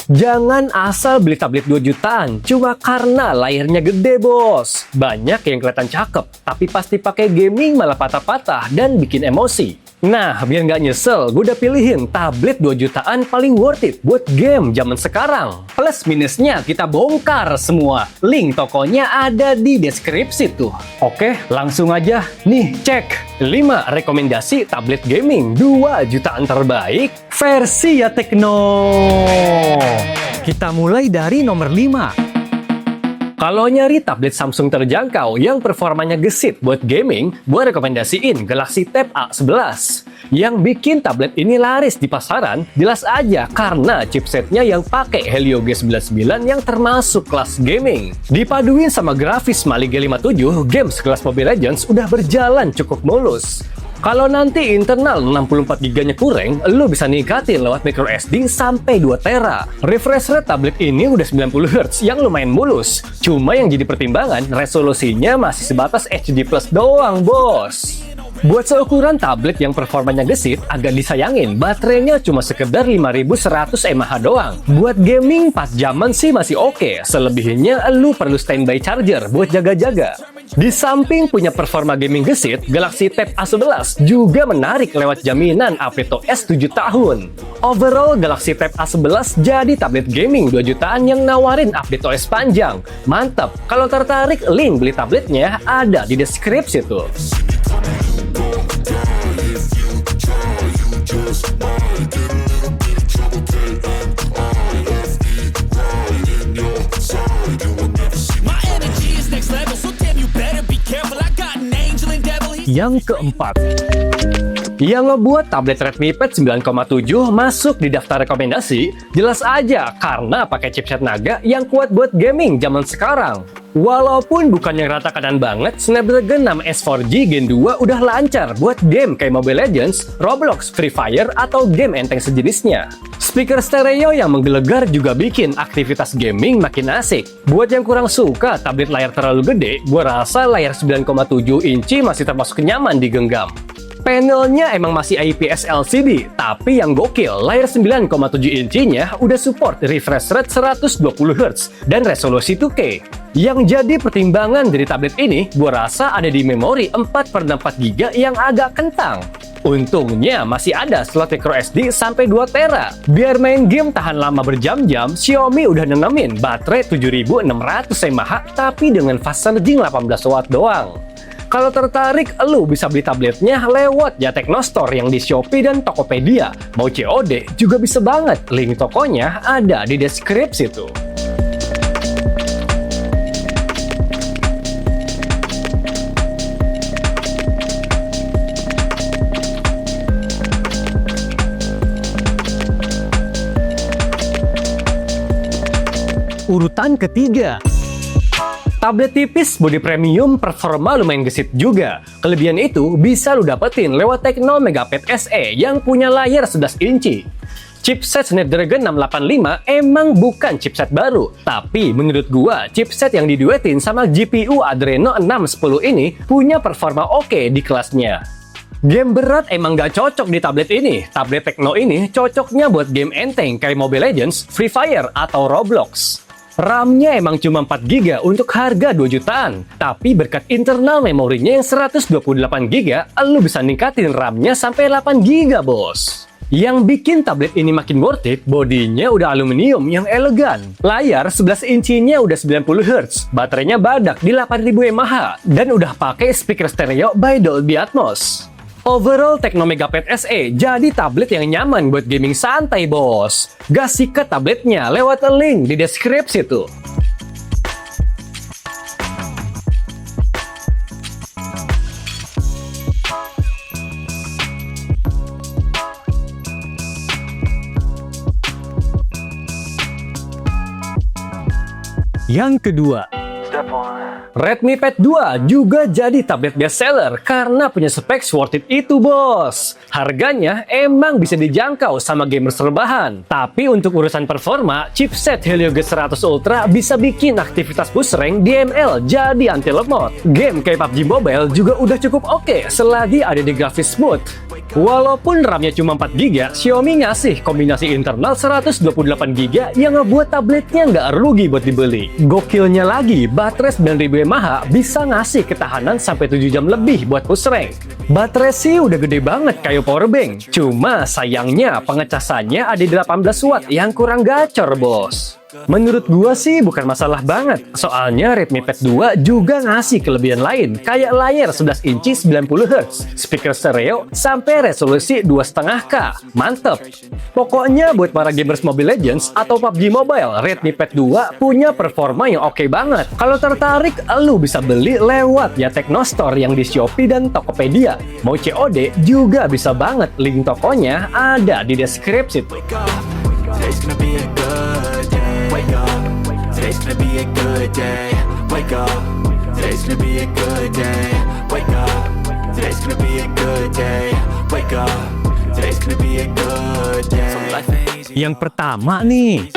Jangan asal beli tablet 2 jutaan cuma karena layarnya gede, bos. Banyak yang kelihatan cakep, tapi pasti pakai gaming malah patah-patah dan bikin emosi. Nah, biar nggak nyesel, gue udah pilihin tablet 2 jutaan paling worth it buat game zaman sekarang. Plus minusnya kita bongkar semua. Link tokonya ada di deskripsi tuh. Oke, langsung aja. Nih, cek 5 rekomendasi tablet gaming 2 jutaan terbaik versi ya Tecno. Kita mulai dari nomor 5. Kalau nyari tablet Samsung terjangkau yang performanya gesit buat gaming, gue rekomendasiin Galaxy Tab A11. Yang bikin tablet ini laris di pasaran, jelas aja karena chipsetnya yang pakai Helio G99 yang termasuk kelas gaming. Dipaduin sama grafis Mali G57, games kelas Mobile Legends udah berjalan cukup mulus. Kalau nanti internal 64GB-nya kurang, lo bisa ningkatin lewat microSD sampai 2 tera. Refresh rate tablet ini udah 90Hz yang lumayan mulus. Cuma yang jadi pertimbangan, resolusinya masih sebatas HD+ doang, bos. Buat seukuran tablet yang performanya gesit, agak disayangin, baterainya cuma sekedar 5100 mAh doang. Buat gaming 4 jaman sih masih oke, selebihnya lu perlu standby charger buat jaga-jaga. Di samping punya performa gaming gesit, Galaxy Tab A11 juga menarik lewat jaminan updateOS 7 tahun. Overall, Galaxy Tab A11 jadi tablet gaming 2 jutaan yang nawarin updateOS panjang. Mantap, kalau tertarik, link beli tabletnya ada di deskripsi tuh. Yang keempat, yang ngebuat tablet Redmi Pad 9,7 masuk di daftar rekomendasi, jelas aja karena pakai chipset Naga yang kuat buat gaming zaman sekarang. Walaupun bukan yang rata kanan banget, Snapdragon 6S 4G Gen 2 udah lancar buat game kayak Mobile Legends, Roblox, Free Fire, atau game enteng sejenisnya. Speaker stereo yang menggelegar juga bikin aktivitas gaming makin asik. Buat yang kurang suka tablet layar terlalu gede, gua rasa layar 9,7 inci masih termasuk nyaman digenggam. Panelnya emang masih IPS LCD, tapi yang gokil, layar 9,7 incinya udah support refresh rate 120Hz dan resolusi 2K. Yang jadi pertimbangan dari tablet ini, gua rasa ada di memori 4/64GB yang agak kentang. Untungnya masih ada slot microSD sampai 2 tera. Biar main game tahan lama berjam-jam, Xiaomi udah nenemin baterai 7600 mAh tapi dengan fast charging 18 watt doang. Kalau tertarik, lu bisa beli tabletnya lewat ya Tecno Store yang di Shopee dan Tokopedia. Mau COD juga bisa banget, link tokonya ada di deskripsi tuh. Urutan ketiga, tablet tipis bodi premium performa lumayan gesit juga. Kelebihan itu bisa lu dapetin lewat Tecno Megapad SE yang punya layar 11 inci. Chipset Snapdragon 685 emang bukan chipset baru, tapi menurut gua chipset yang diduetin sama GPU Adreno 610 ini punya performa oke di kelasnya. Game berat emang gak cocok di tablet ini. Tablet Tecno ini cocoknya buat game enteng kayak Mobile Legends, Free Fire, atau Roblox. RAM-nya emang cuma 4GB untuk harga 2 jutaan, tapi berkat internal memorinya yang 128GB, lu bisa ningkatin RAM-nya sampai 8GB, bos. Yang bikin tablet ini makin worth it, bodinya udah aluminium yang elegan. Layar 11 incinya udah 90Hz, baterainya badak di 8000 mAh, dan udah pakai speaker stereo by Dolby Atmos. Overall, Tecno Megapad SE jadi tablet yang nyaman buat gaming santai, bos. Gas sikat tabletnya lewat link di deskripsi tuh. Yang kedua, Redmi Pad 2 juga jadi tablet bestseller karena punya spek worth it itu, bos. Harganya emang bisa dijangkau sama gamers rebahan. Tapi untuk urusan performa, chipset Helio G100 Ultra bisa bikin aktivitas push rank di ML jadi anti lemot. Game kayak PUBG Mobile juga udah cukup oke selagi ada di grafis smooth. Walaupun RAM-nya cuma 4GB, Xiaomi ngasih kombinasi internal 128GB yang ngebuat tabletnya nggak rugi buat dibeli. Gokilnya lagi, baterai 9000 mAh bisa ngasih ketahanan sampai 7 jam lebih buat push rank. Baterai sih udah gede banget kayak powerbank, cuma sayangnya pengecasannya ada di 18 watt yang kurang gacor, bos. Menurut gua sih bukan masalah banget, soalnya Redmi Pad 2 juga ngasih kelebihan lain, kayak layar 11 inci 90Hz, speaker stereo, sampai resolusi 2,5K. Mantep! Pokoknya buat para gamers Mobile Legends atau PUBG Mobile, Redmi Pad 2 punya performa yang oke banget. Kalau tertarik, lu bisa beli lewat ya Teknostore yang di Shopee dan Tokopedia. Mau COD juga bisa banget, link tokonya ada di deskripsi. Today's gonna be a good day. Wake up. Today's gonna be a good day. Wake up. Today's gonna be a good day. Wake up. Today's gonna be a good day. Wake up. Today's gonna be a good day. So life ain't easy. Yang pertama nih,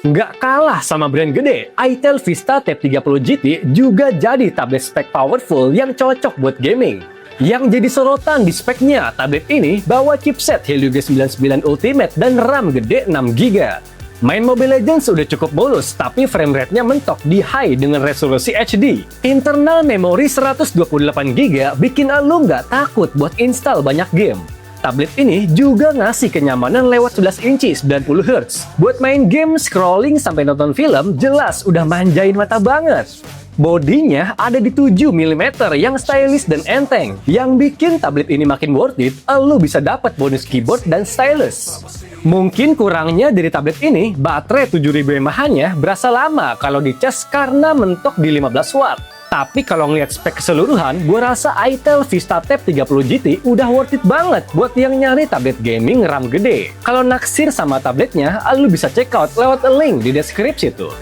nggak kalah sama brand gede, Itel Vista Tab 30 GT juga jadi tablet spek powerful yang cocok buat gaming. Yang jadi sorotan di speknya, tablet ini bawa chipset Helio G99 Ultimate dan RAM gede 6GB. Main Mobile Legends udah cukup mulus, tapi frame rate-nya mentok di high dengan resolusi HD. Internal memori 128GB bikin lu nggak takut buat install banyak game. Tablet ini juga ngasih kenyamanan lewat 11 inci 90Hz. Buat main game, scrolling, sampai nonton film, jelas udah manjain mata banget. Bodinya ada di 7mm yang stylish dan enteng. Yang bikin tablet ini makin worth it, lu bisa dapat bonus keyboard dan stylus. Mungkin kurangnya dari tablet ini, baterai 7000 mAh-nya berasa lama kalau dicas karena mentok di 15 watt. Tapi kalau ngeliat spek keseluruhan, gue rasa Itel Vista Tab 30 GT udah worth it banget buat yang nyari tablet gaming RAM gede. Kalau naksir sama tabletnya, lu bisa check out lewat link di deskripsi tuh.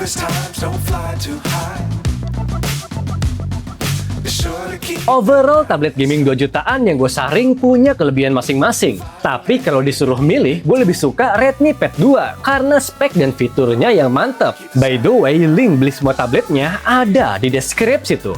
Times don't fly too high. Be sure to keep. Overall, tablet gaming 2 jutaan yang gue saring punya kelebihan masing-masing. Tapi kalau disuruh milih, gue lebih suka Redmi Pad 2 karena spek dan fiturnya yang mantep. By the way, link beli semua tabletnya ada di deskripsi tuh.